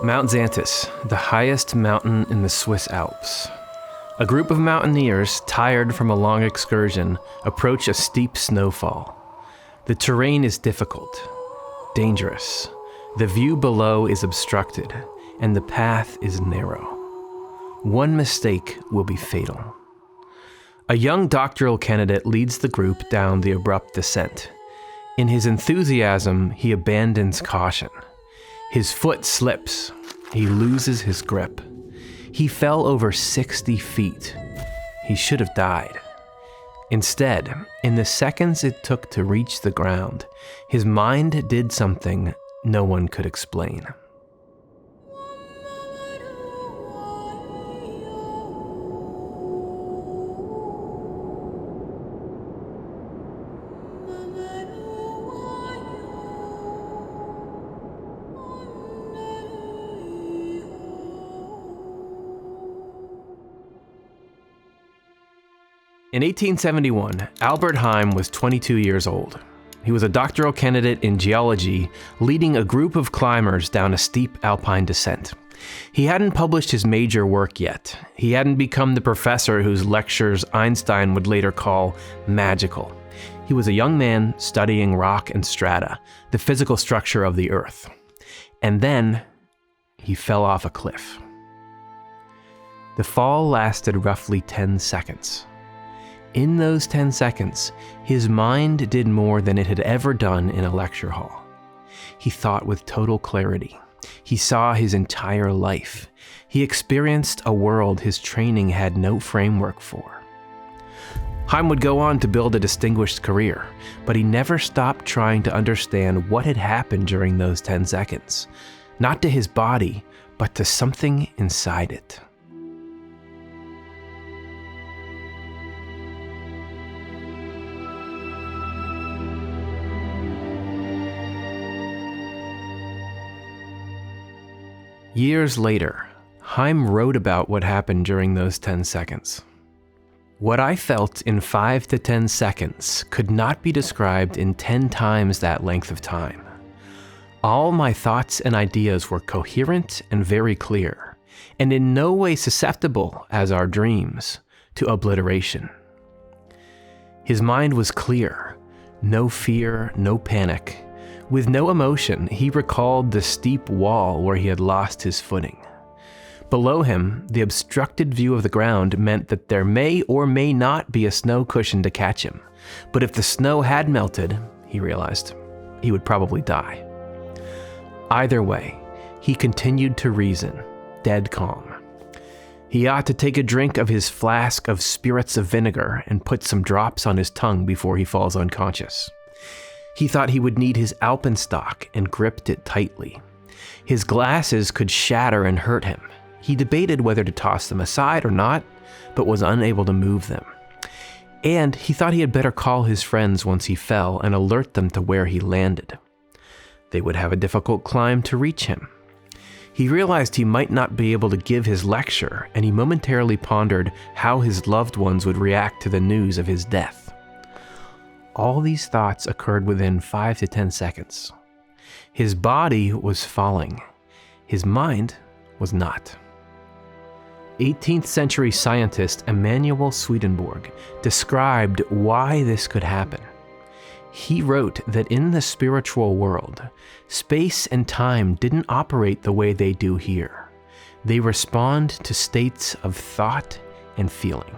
Mount Xanthus, the highest mountain in the Swiss Alps. A group of mountaineers, tired from a long excursion, approach a steep snowfall. The terrain is difficult, dangerous. The view below is obstructed, and the path is narrow. One mistake will be fatal. A young doctoral candidate leads the group down the abrupt descent. In his enthusiasm, he abandons caution. His foot slips. He loses his grip. He fell over 60 feet. He should have died. Instead, in the seconds it took to reach the ground, his mind did something no one could explain. In 1871, Albert Heim was 22 years old. He was a doctoral candidate in geology, leading a group of climbers down a steep alpine descent. He hadn't published his major work yet. He hadn't become the professor whose lectures Einstein would later call magical. He was a young man studying rock and strata, the physical structure of the Earth. And then he fell off a cliff. The fall lasted roughly 10 seconds. In those 10 seconds, his mind did more than it had ever done in a lecture hall. He thought with total clarity. He saw his entire life. He experienced a world his training had no framework for. Heim would go on to build a distinguished career, but he never stopped trying to understand what had happened during those 10 seconds. Not to his body, but to something inside it. Years later, Heim wrote about what happened during those 10 seconds. What I felt in 5 to 10 seconds could not be described in 10 times that length of time. All my thoughts and ideas were coherent and very clear, and in no way susceptible, as our dreams, to obliteration. His mind was clear, no fear, no panic. With no emotion, he recalled the steep wall where he had lost his footing. Below him, the obstructed view of the ground meant that there may or may not be a snow cushion to catch him. But if the snow had melted, he realized, he would probably die. Either way, he continued to reason, dead calm. He ought to take a drink of his flask of spirits of vinegar and put some drops on his tongue before he falls unconscious. He thought he would need his alpenstock and gripped it tightly. His glasses could shatter and hurt him. He debated whether to toss them aside or not, but was unable to move them. And he thought he had better call his friends once he fell and alert them to where he landed. They would have a difficult climb to reach him. He realized he might not be able to give his lecture, and he momentarily pondered how his loved ones would react to the news of his death. All these thoughts occurred within 5 to 10 seconds. His body was falling. His mind was not. 18th century scientist Emanuel Swedenborg described why this could happen. He wrote that in the spiritual world, space and time didn't operate the way they do here. They respond to states of thought and feeling.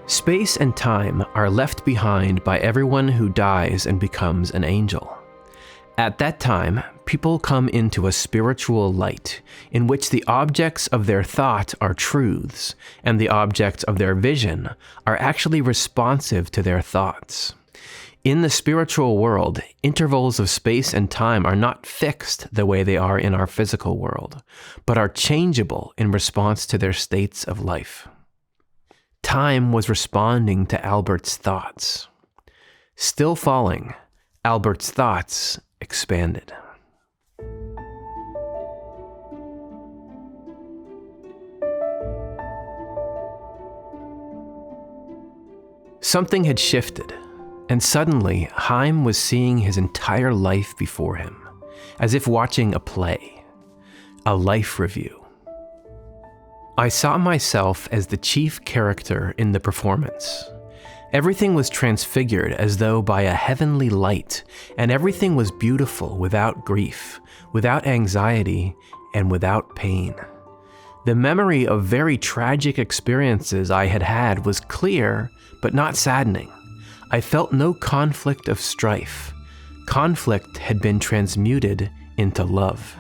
Space and time are left behind by everyone who dies and becomes an angel. At that time, people come into a spiritual light in which the objects of their thought are truths, and the objects of their vision are actually responsive to their thoughts. In the spiritual world, intervals of space and time are not fixed the way they are in our physical world, but are changeable in response to their states of life. Time was responding to Albert's thoughts. Still falling, Albert's thoughts expanded. Something had shifted, and suddenly Heim was seeing his entire life before him, as if watching a play. A life review. I saw myself as the chief character in the performance. Everything was transfigured as though by a heavenly light, and everything was beautiful without grief, without anxiety, and without pain. The memory of very tragic experiences I had had was clear, but not saddening. I felt no conflict of strife. Conflict had been transmuted into love.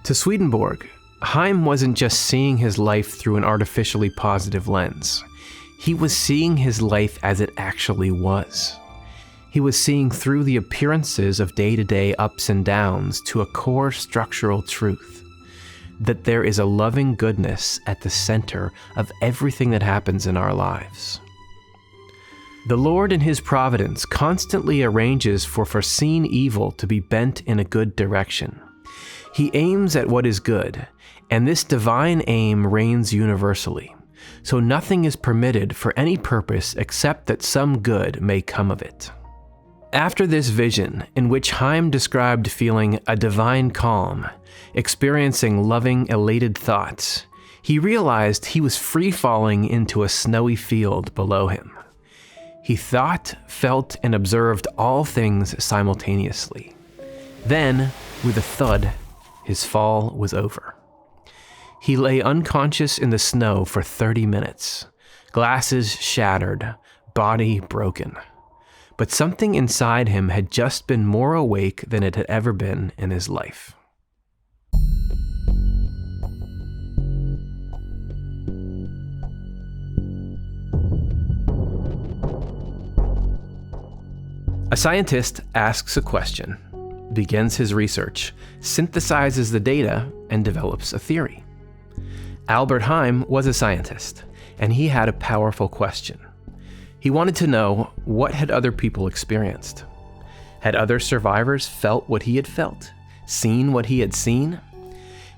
To Swedenborg, Heim wasn't just seeing his life through an artificially positive lens. He was seeing his life as it actually was. He was seeing through the appearances of day-to-day ups and downs to a core structural truth, that there is a loving goodness at the center of everything that happens in our lives. The Lord in His providence constantly arranges for foreseen evil to be bent in a good direction. He aims at what is good, and this divine aim reigns universally, so nothing is permitted for any purpose except that some good may come of it. After this vision, in which Heim described feeling a divine calm, experiencing loving, elated thoughts, he realized he was free-falling into a snowy field below him. He thought, felt, and observed all things simultaneously. Then, with a thud, his fall was over. He lay unconscious in the snow for 30 minutes, glasses shattered, body broken. But something inside him had just been more awake than it had ever been in his life. A scientist asks a question, begins his research, synthesizes the data, and develops a theory. Albert Heim was a scientist, and he had a powerful question. He wanted to know, what had other people experienced? Had other survivors felt what he had felt, seen what he had seen?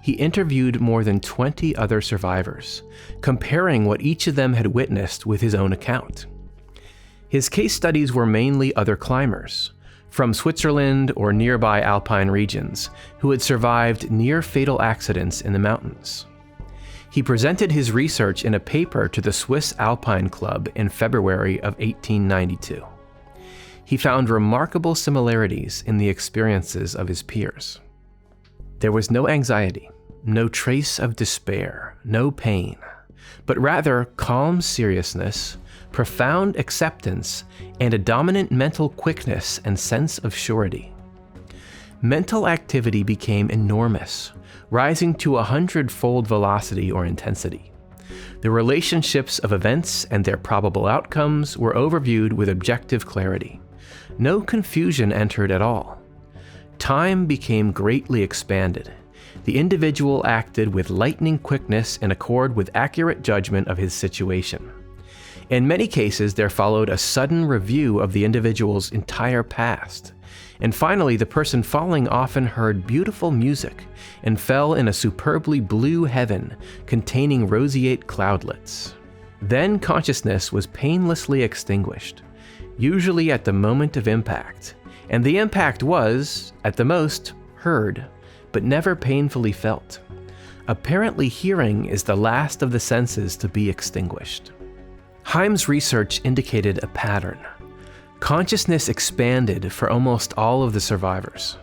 He interviewed more than 20 other survivors, comparing what each of them had witnessed with his own account. His case studies were mainly other climbers, from Switzerland or nearby alpine regions, who had survived near-fatal accidents in the mountains. He presented his research in a paper to the Swiss Alpine Club in February of 1892. He found remarkable similarities in the experiences of his peers. There was no anxiety, no trace of despair, no pain, but rather calm seriousness, profound acceptance, and a dominant mental quickness and sense of surety. Mental activity became enormous, rising to 100-fold velocity or intensity. The relationships of events and their probable outcomes were overviewed with objective clarity. No confusion entered at all. Time became greatly expanded. The individual acted with lightning quickness in accord with accurate judgment of his situation. In many cases, there followed a sudden review of the individual's entire past. And finally, the person falling often heard beautiful music and fell in a superbly blue heaven containing roseate cloudlets. Then consciousness was painlessly extinguished, usually at the moment of impact, and the impact was, at the most, heard, but never painfully felt. Apparently, hearing is the last of the senses to be extinguished. Heim's research indicated a pattern. Consciousness expanded for almost all of the survivors.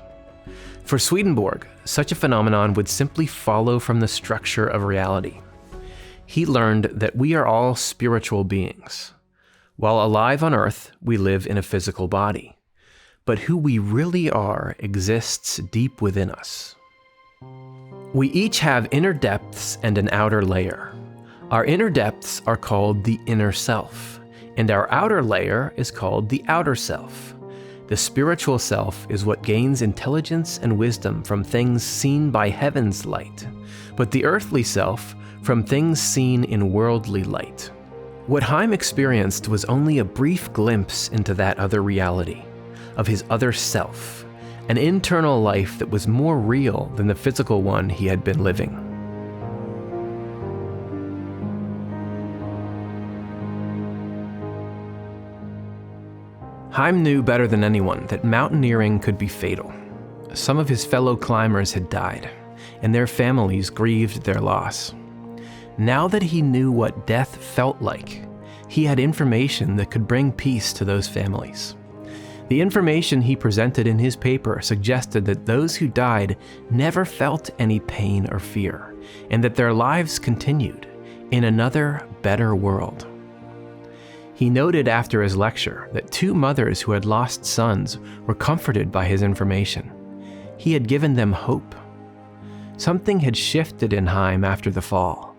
For Swedenborg, such a phenomenon would simply follow from the structure of reality. He learned that we are all spiritual beings. While alive on Earth, we live in a physical body. But who we really are exists deep within us. We each have inner depths and an outer layer. Our inner depths are called the inner self, and our outer layer is called the outer self. The spiritual self is what gains intelligence and wisdom from things seen by heaven's light, but the earthly self from things seen in worldly light. What Heim experienced was only a brief glimpse into that other reality, of his other self, an internal life that was more real than the physical one he had been living. Heim knew better than anyone that mountaineering could be fatal. Some of his fellow climbers had died, and their families grieved their loss. Now that he knew what death felt like, he had information that could bring peace to those families. The information he presented in his paper suggested that those who died never felt any pain or fear, and that their lives continued in another, better world. He noted after his lecture that 2 mothers who had lost sons were comforted by his information. He had given them hope. Something had shifted in Heim after the fall.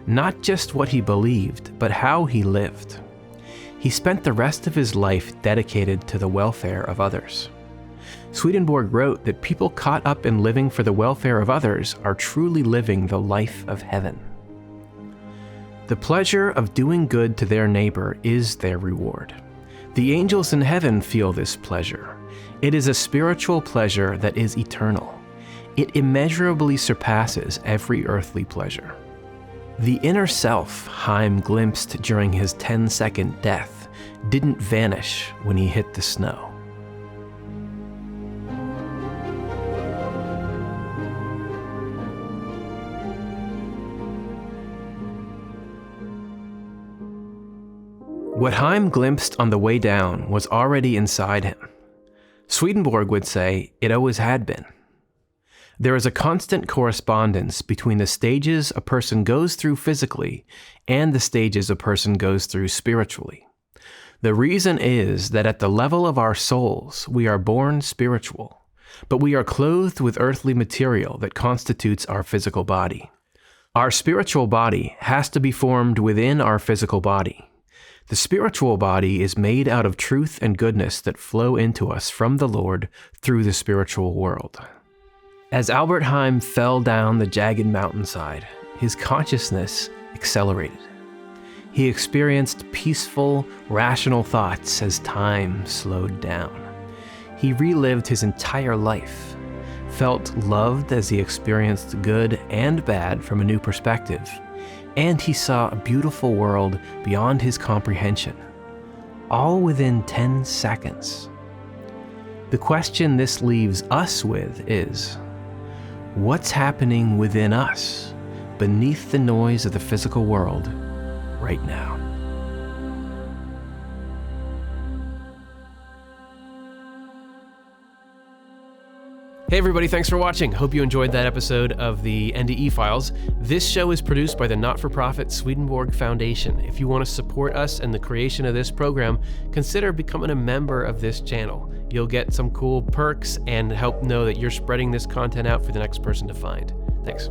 Not just what he believed, but how he lived. He spent the rest of his life dedicated to the welfare of others. Swedenborg wrote that people caught up in living for the welfare of others are truly living the life of heaven. The pleasure of doing good to their neighbor is their reward. The angels in heaven feel this pleasure. It is a spiritual pleasure that is eternal. It immeasurably surpasses every earthly pleasure. The inner self Heim glimpsed during his 10-second death didn't vanish when he hit the snow. What Heim glimpsed on the way down was already inside him. Swedenborg would say it always had been. There is a constant correspondence between the stages a person goes through physically and the stages a person goes through spiritually. The reason is that at the level of our souls, we are born spiritual, but we are clothed with earthly material that constitutes our physical body. Our spiritual body has to be formed within our physical body. The spiritual body is made out of truth and goodness that flow into us from the Lord through the spiritual world. As Albert Heim fell down the jagged mountainside, his consciousness accelerated. He experienced peaceful, rational thoughts as time slowed down. He relived his entire life, felt loved as he experienced good and bad from a new perspective, and he saw a beautiful world beyond his comprehension, all within 10 seconds. The question this leaves us with is, what's happening within us, beneath the noise of the physical world, right now? Hey everybody, thanks for watching. Hope you enjoyed that episode of the NDE Files. This show is produced by the not-for-profit Swedenborg Foundation. If you want to support us and the creation of this program, consider becoming a member of this channel. You'll get some cool perks and help know that you're spreading this content out for the next person to find. Thanks.